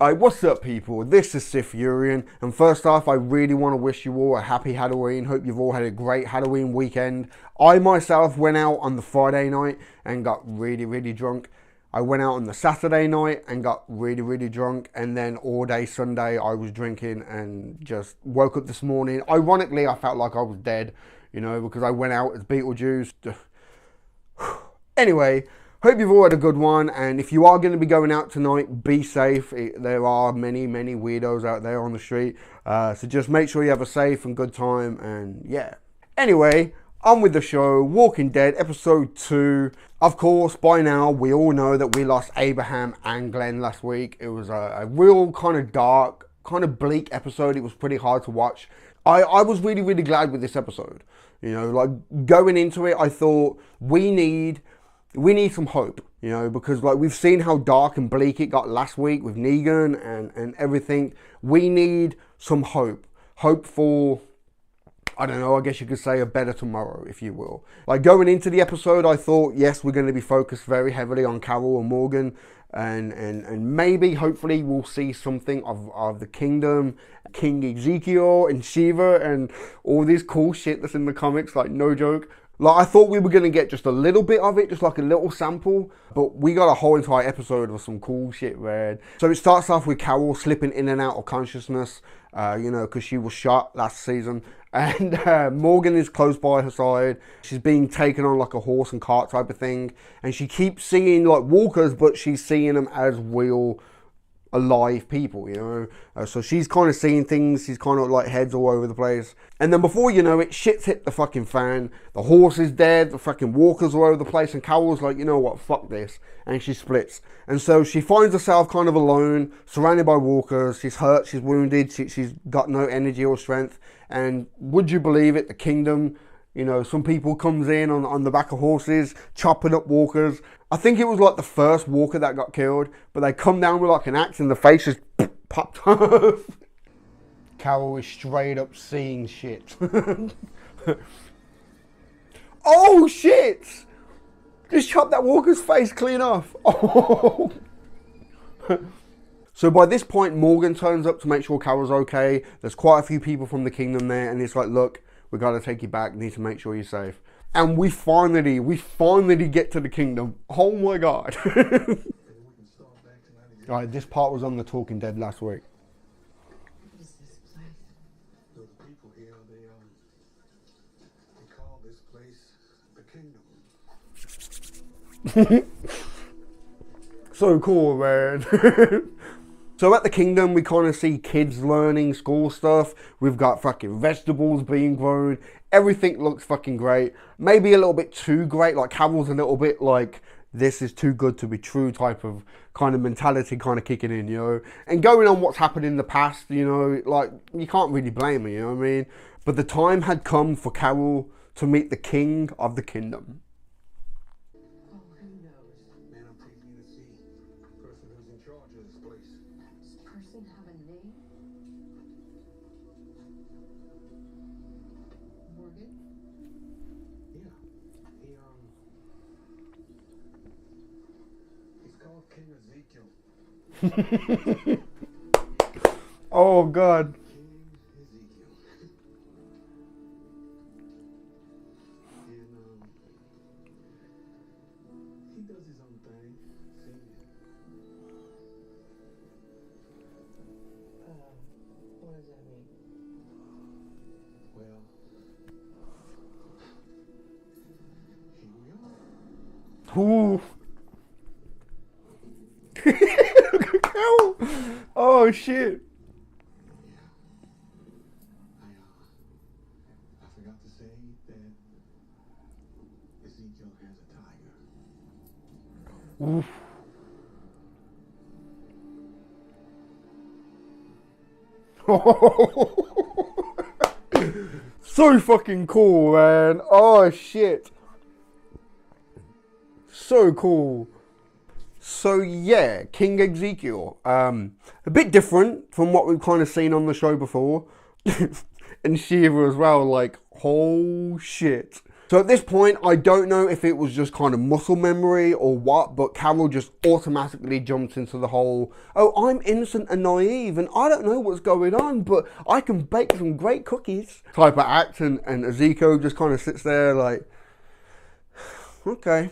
Alright, what's up people? This is SiTHFuRiON, and first off I really want to wish you all a happy Halloween. Hope you've all had a great Halloween weekend. I myself went out on the Friday night and got really drunk. I went out on the Saturday night and got really drunk, and then all day Sunday I was drinking and just woke up this morning. Ironically, I felt like I was dead, you know, because I went out as Beetlejuice. Anyway, hope you've all had a good one, and if you are going to be going out tonight, be safe. There are many weirdos out there on the street, so just make sure you have a safe and good time, and yeah. Anyway, on with the show. Walking Dead, episode 2. Of course, by now, we all know that we lost Abraham and Glenn last week. It was a real kind of dark, kind of bleak episode. It was pretty hard to watch. I was really glad with this episode. You know, like, going into it, I thought, we need some hope, you know, because like we've seen how dark and bleak it got last week with Negan and everything. We need some hope. Hope for, I don't know, I guess you could say a better tomorrow, if you will. Like going into the episode, I thought, yes, we're going to be focused very heavily on Carol and Morgan, and maybe, hopefully, we'll see something of the kingdom, King Ezekiel and Shiva and all this cool shit that's in the comics, like no joke. Like, I thought we were going to get just a little bit of it, just like a little sample, but we got a whole entire episode of some cool shit, man. So it starts off with Carol slipping in and out of consciousness, you know, because she was shot last season. And Morgan is close by her side. She's being taken on like a horse and cart type of thing. And she keeps seeing like walkers, but she's seeing them as real, alive people, you know. So she's kind of seeing things. She's kind of like heads all over the place. And then before you know it, shit's hit the fucking fan. The horse is dead. The fucking walkers all over the place. And Carol's like, you know what, fuck this. And she splits. And so she finds herself kind of alone, surrounded by walkers. She's hurt. She's wounded. She's got no energy or strength. And would you believe it, the kingdom, you know, some people comes in on the back of horses, chopping up walkers. I think it was like the first walker that got killed, but they come down with like an axe and the face just popped off. Carol is straight up seeing shit. Oh shit! Just chop that walker's face clean off. Oh. So by this point, Morgan turns up to make sure Carol's okay. There's quite a few people from the kingdom there, and it's like, look, we got to take you back. Need to make sure you're safe. And we finally get to the kingdom. Oh my God. All right, this part was on the Talking Dead last week. What is this place? The people here, they call this place the kingdom. So cool, man. So at the kingdom, we kind of see kids learning school stuff. We've got fucking vegetables being grown. Everything looks fucking great. Maybe a little bit too great. Like Carol's a little bit like, this is too good to be true type of kind of mentality kind of kicking in, you know. And going on what's happened in the past, you know, like you can't really blame her, you know what I mean? But the time had come for Carol to meet the king of the kingdom. Oh God. He does his own thing. What does that mean? Well, here we are. Ooh. Oh shit. I forgot to say that Ezekiel has a tiger. Oof. So fucking cool, man. Oh shit. So cool. So yeah, King Ezekiel. A bit different from what we've kind of seen on the show before. And Shiva as well, like, oh shit. So at this point, I don't know if it was just kind of muscle memory or what, but Carol just automatically jumps into the whole, oh, I'm innocent and naive and I don't know what's going on, but I can bake some great cookies type of act. And Ezekiel just kind of sits there like, okay.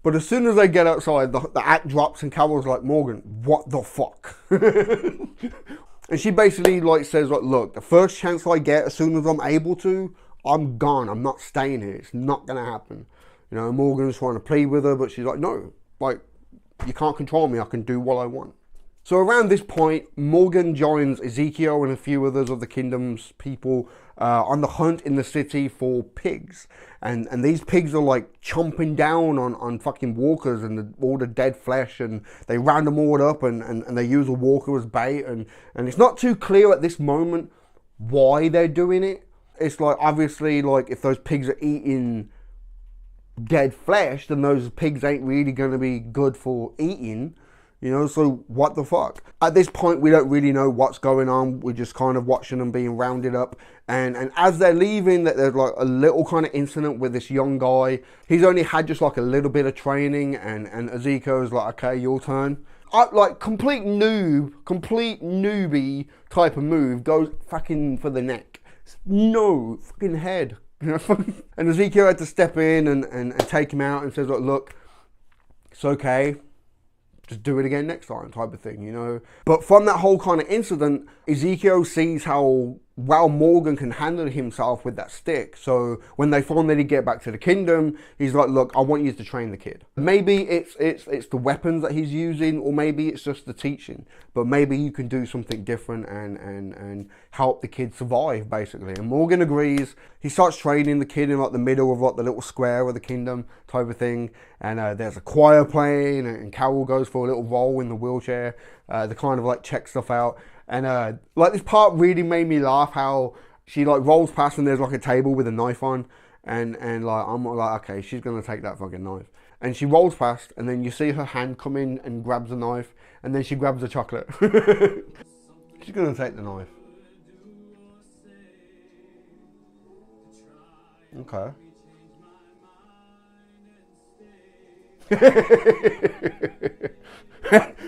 But as soon as they get outside, the act drops and Carol's like, Morgan, what the fuck? And she basically like says, like, look, the first chance I get, as soon as I'm able to, I'm gone. I'm not staying here. It's not going to happen. You know, Morgan's trying to plead with her, but she's like, no, like, you can't control me. I can do what I want. So around this point, Morgan joins Ezekiel and a few others of the kingdom's people on the hunt in the city for pigs. And these pigs are like chomping down on fucking walkers and all the dead flesh, and they round them all up and they use a walker as bait. And it's not too clear at this moment why they're doing it. It's like, obviously, like, if those pigs are eating dead flesh, then those pigs ain't really going to be good for eating, you know, so what the fuck? At this point, we don't really know what's going on. We're just kind of watching them being rounded up. And as they're leaving, there's like a little kind of incident with this young guy. He's only had just like a little bit of training, and Ezekiel's like, okay, your turn. Like, complete newbie type of move, goes fucking for the neck. No fucking head. And Ezekiel had to step in and take him out and says, look, it's okay, just do it again next time type of thing, you know. But from that whole kind of incident, Ezekiel sees how well Morgan can handle himself with that stick. So when they finally get back to the kingdom, he's like, look, I want you to train the kid. Maybe it's the weapons that he's using, or maybe it's just the teaching, but maybe you can do something different and help the kid survive, basically. And Morgan agrees. He starts training the kid in like the middle of like the little square of the kingdom type of thing. And there's a choir playing, and Carol goes for a little roll in the wheelchair to kind of like check stuff out. And like, this part really made me laugh, how she like rolls past and there's like a table with a knife on, and like, I'm like, okay, she's gonna take that fucking knife. And she rolls past, and then you see her hand come in and grabs the knife, and then she grabs the chocolate. She's gonna take the knife. Okay.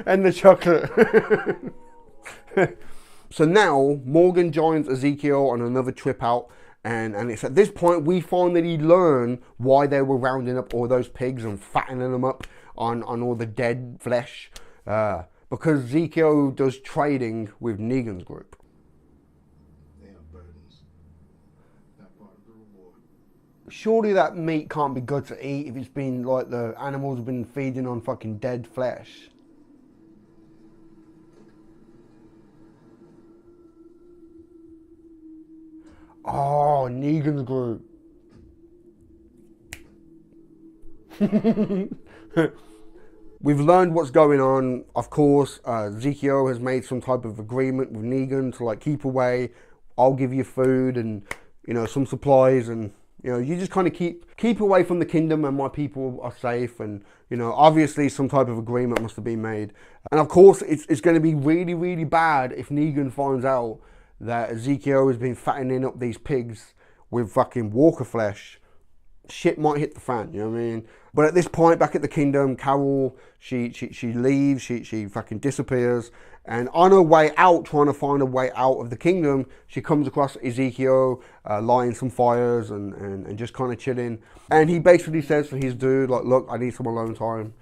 And the chocolate. So now Morgan joins Ezekiel on another trip out, and it's at this point we finally learn why they were rounding up all those pigs and fattening them up on all the dead flesh, because Ezekiel does trading with Negan's group. They are burdens. Not part of the reward. Surely that meat can't be good to eat if it's been like the animals have been feeding on fucking dead flesh. Oh, Negan's group. We've learned what's going on. Of course, Ezekiel has made some type of agreement with Negan to like keep away. I'll give you food and, you know, some supplies, and, you know, you just kind of keep away from the kingdom and my people are safe. And, you know, obviously some type of agreement must have been made. And of course, it's going to be really, really bad if Negan finds out that Ezekiel has been fattening up these pigs with fucking walker flesh. Shit might hit the fan, you know what I mean? But at this point, back at the kingdom, Carol, she leaves, she fucking disappears. And on her way out, trying to find a way out of the kingdom, she comes across Ezekiel lighting some fires and just kind of chilling. And he basically says to his dude, like, look, I need some alone time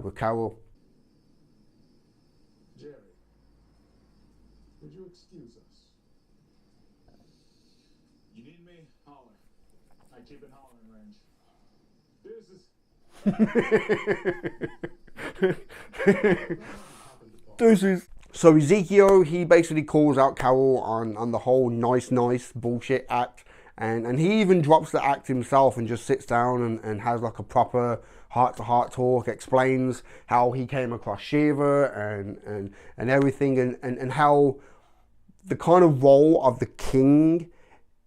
with Carol. Jerry, would you excuse us? You need me? Holler. I keep in hollering range. Deuces. So Ezekiel, he basically calls out Carol on the whole nice bullshit act. And he even drops the act himself and just sits down and has like a proper heart-to-heart talk, explains how he came across Shiva and everything, and how the kind of role of the king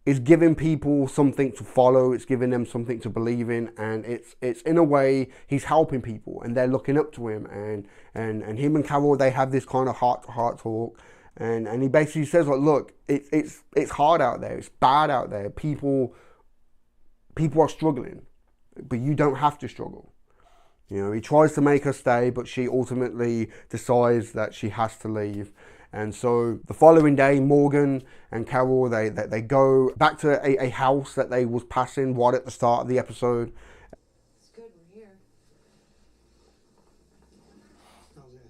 is giving people something to follow, it's giving them something to believe in, and it's in a way he's helping people and they're looking up to him, and him and Carol, they have this kind of heart-to-heart talk, and he basically says, like, look, it's hard out there, it's bad out there, people people are struggling, but you don't have to struggle. You know, he tries to make her stay, but she ultimately decides that she has to leave. And so the following day, Morgan and Carol, they go back to a house that they was passing right at the start of the episode. It's good we're here. How's that?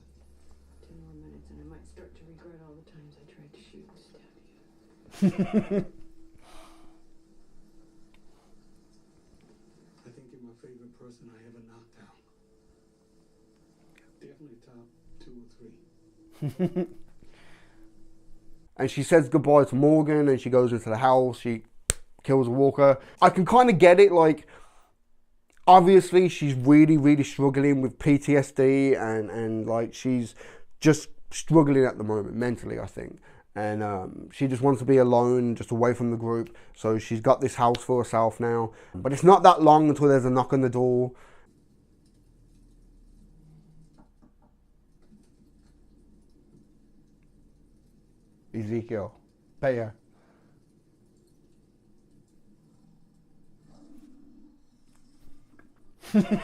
10 more minutes and I might start to regret all the times I tried to shoot and stab you. I think you're my favorite person I ever knocked out. Definitely top 2 or 3. And she says goodbye to Morgan and she goes into the house. She kills Walker. I can kind of get it. Like, obviously she's really, really struggling with PTSD and like she's just struggling at the moment mentally, I think. And she just wants to be alone, just away from the group. So she's got this house for herself now. But it's not that long until there's a knock on the door. Ezekiel, pay her. You really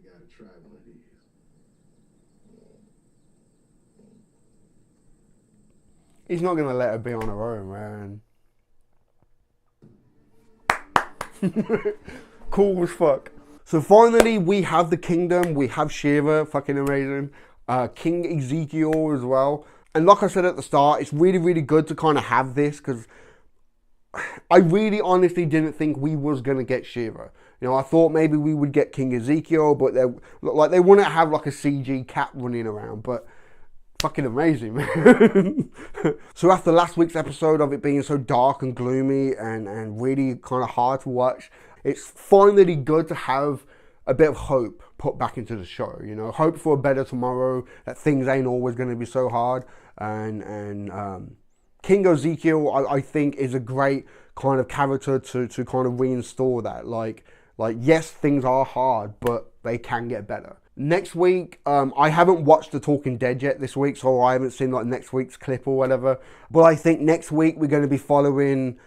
gotta try one of these. He's not going to let her be on her own, man. Cool as fuck. So finally, we have the kingdom. We have Shiva, fucking amazing. King Ezekiel as well. And like I said at the start, it's really, really good to kind of have this because I really honestly didn't think we was going to get Shiva. You know, I thought maybe we would get King Ezekiel, but they wouldn't have like a CG cat running around, but fucking amazing, man. So after last week's episode of it being so dark and gloomy and really kind of hard to watch, it's finally good to have a bit of hope put back into the show, you know, hope for a better tomorrow, that things ain't always going to be so hard. And King Ezekiel, I think, is a great kind of character to kind of reinstall that. Like, yes, things are hard, but they can get better. Next week, I haven't watched The Talking Dead yet this week, so I haven't seen like next week's clip or whatever. But I think next week we're going to be following,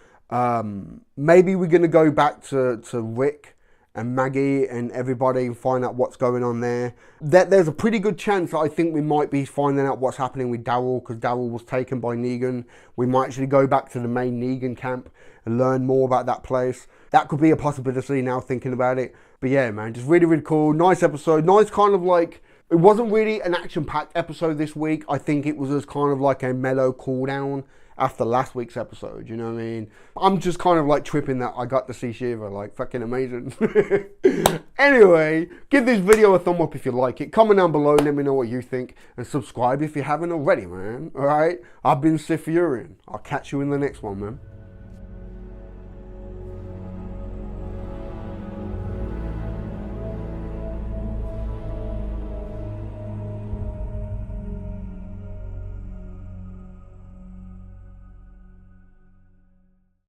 maybe we're going to go back to Rick and Maggie and everybody and find out what's going on there. There's a pretty good chance that I think we might be finding out what's happening with Daryl, because Daryl was taken by Negan. We might actually go back to the main Negan camp and learn more about that place. That could be a possibility now thinking about it. But yeah, man, just really, really cool. Nice episode. Nice kind of like, it wasn't really an action-packed episode this week. I think it was just kind of like a mellow cool down after last week's episode, you know what I mean? I'm just kind of like tripping that I got to see Shiva, like fucking amazing. Anyway, give this video a thumb up if you like it. Comment down below, let me know what you think. And subscribe if you haven't already, man. Alright? I've been SiTHFuRion. I'll catch you in the next one, man.